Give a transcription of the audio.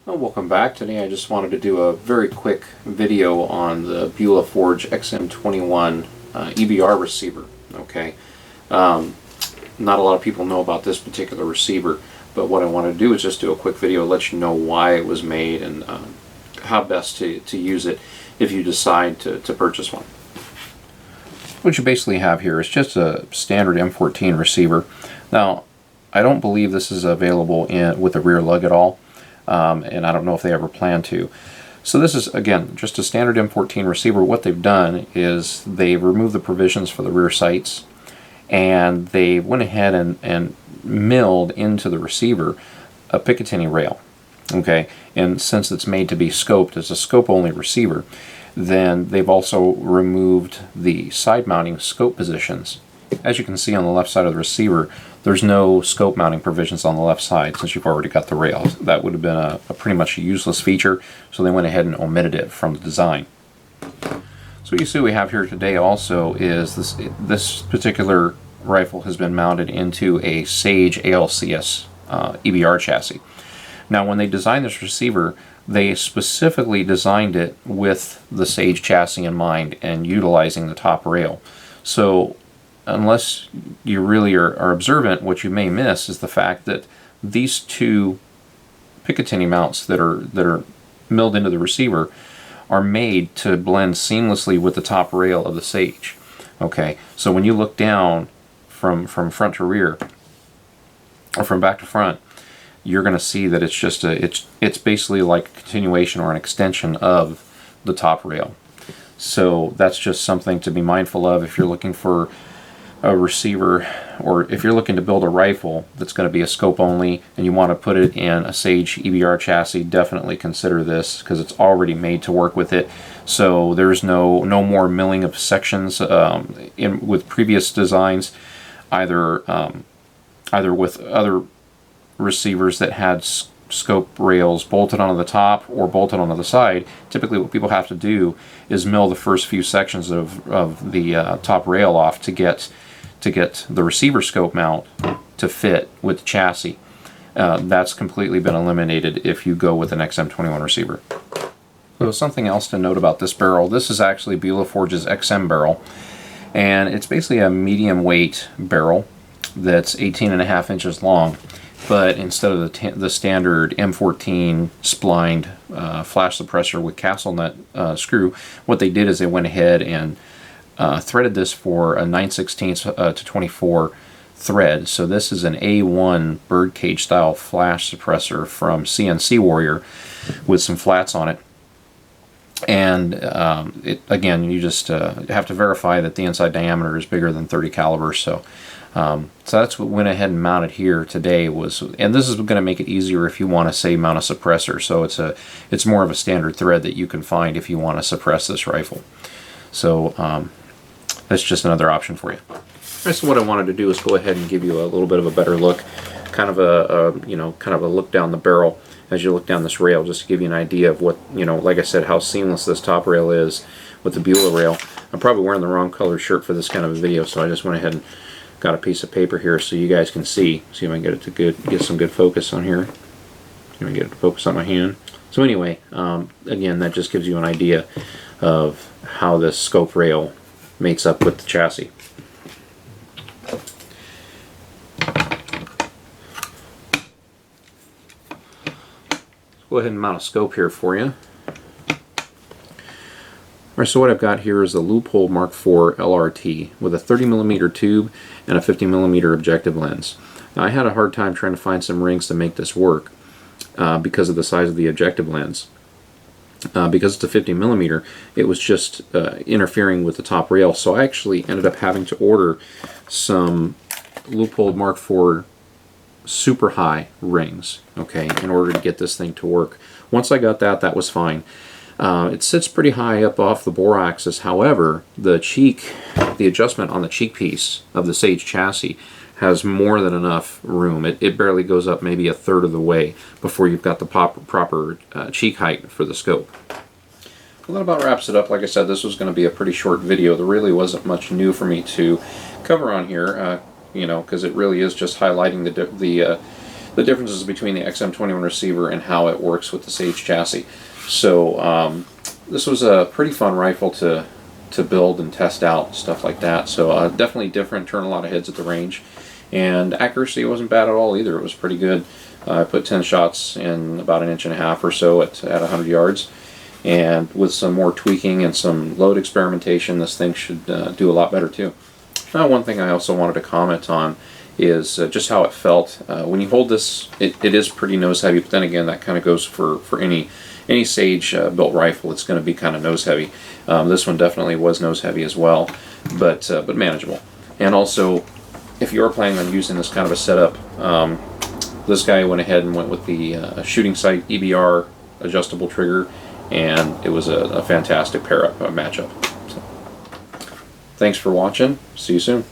Well, welcome back. Today I just wanted to do a very quick video on the Bula Forge XM21 EBR receiver. Okay, not a lot of people know about this particular receiver, but what I want to do is just do a quick video, let you know why it was made and how best to use it if you decide to purchase one. What you basically have here is just a standard M14 receiver. Now, I don't believe this is available with a rear lug at all. And I don't know if they ever plan to. So this is, again, just a standard M14 receiver. What they've done is they've removed the provisions for the rear sights, and they went ahead and milled into the receiver a picatinny rail. Okay, and since it's made to be scoped as a scope-only receiver, then they've also removed the side mounting scope positions. As you can see on the left side of the receiver, there's no scope mounting provisions on the left side since you've already got the rails. That would have been a pretty much a useless feature, so they went ahead and omitted it from the design. So what you see we have here today also is this particular rifle has been mounted into a Sage ALCS EBR chassis. Now when they designed this receiver, they specifically designed it with the Sage chassis in mind and utilizing the top rail. So unless you really are observant, what you may miss is the fact that these two picatinny mounts that are milled into the receiver are made to blend seamlessly with the top rail of the Sage. Okay, so when you look down from front to rear, or from back to front, you're going to see that it's just it's basically like a continuation or an extension of the top rail. So that's just something to be mindful of if you're looking for a receiver, or if you're looking to build a rifle that's going to be a scope only and you want to put it in a Sage EBR chassis. Definitely consider this because it's already made to work with it. So there's no more milling of sections with previous designs, either with other receivers that had scope rails bolted onto the top or bolted onto the side. Typically what people have to do is mill the first few sections of the top rail off to get the receiver scope mount to fit with the chassis. That's completely been eliminated if you go with an XM21 receiver. So something else to note about this barrel, this is actually Bula Forge's XM barrel, and it's basically a medium weight barrel that's 18.5 inches long, but instead of the standard M14 splined flash suppressor with castle nut screw, what they did is they went ahead and threaded this for a 9/16 to 24 thread. So this is an A1 birdcage style flash suppressor from CNC Warrior with some flats on it. And again, you just have to verify that the inside diameter is bigger than 30 caliber. So that's what went ahead and mounted here today and this is going to make it easier if you want to say mount a suppressor. So it's more of a standard thread that you can find if you want to suppress this rifle. So that's just another option for you. Right, so what I wanted to do is go ahead and give you a little bit of a better look, kind of a look down the barrel as you look down this rail, just to give you an idea of what, like I said, how seamless this top rail is with the Bula rail. I'm probably wearing the wrong color shirt for this kind of a video, so I just went ahead and got a piece of paper here so you guys can see if I can get it to get some good focus on here. See if I can get it to focus on my hand. So anyway, again, that just gives you an idea of how this scope rail mates up with the chassis. Go ahead and mount a scope here for you. Alright, so what I've got here is a Loophole Mark IV LRT with a 30mm tube and a 50mm objective lens. Now I had a hard time trying to find some rings to make this work because of the size of the objective lens. Because it's a 50mm, it was just interfering with the top rail, so I actually ended up having to order some Loophole Mark IV super high rings, okay, in order to get this thing to work. Once I got that was fine. It sits pretty high up off the bore axis. However, the adjustment on the cheek piece of the Sage chassis has more than enough room. It barely goes up maybe a third of the way before you've got the proper cheek height for the scope. Well, that about wraps it up. Like I said, this was going to be a pretty short video. There really wasn't much new for me to cover on here, because it really is just highlighting the differences between the XM21 receiver and how it works with the Sage chassis. So this was a pretty fun rifle to build and test out, stuff like that. So definitely different, turn a lot of heads at the range. And accuracy wasn't bad at all either. It was pretty good. I put 10 shots in about 1.5 inches or so at 100 yards. And with some more tweaking and some load experimentation, this thing should do a lot better too. Now, one thing I also wanted to comment on is just how it felt. When you hold this, it is pretty nose heavy, but then again, that kind of goes for any Sage built rifle. It's going to be kind of nose heavy. This one definitely was nose heavy as well, but manageable. And also, if you are planning on using this kind of a setup, this guy went ahead and went with the shooting sight EBR adjustable trigger, and it was a fantastic pair-up matchup. So, thanks for watching. See you soon.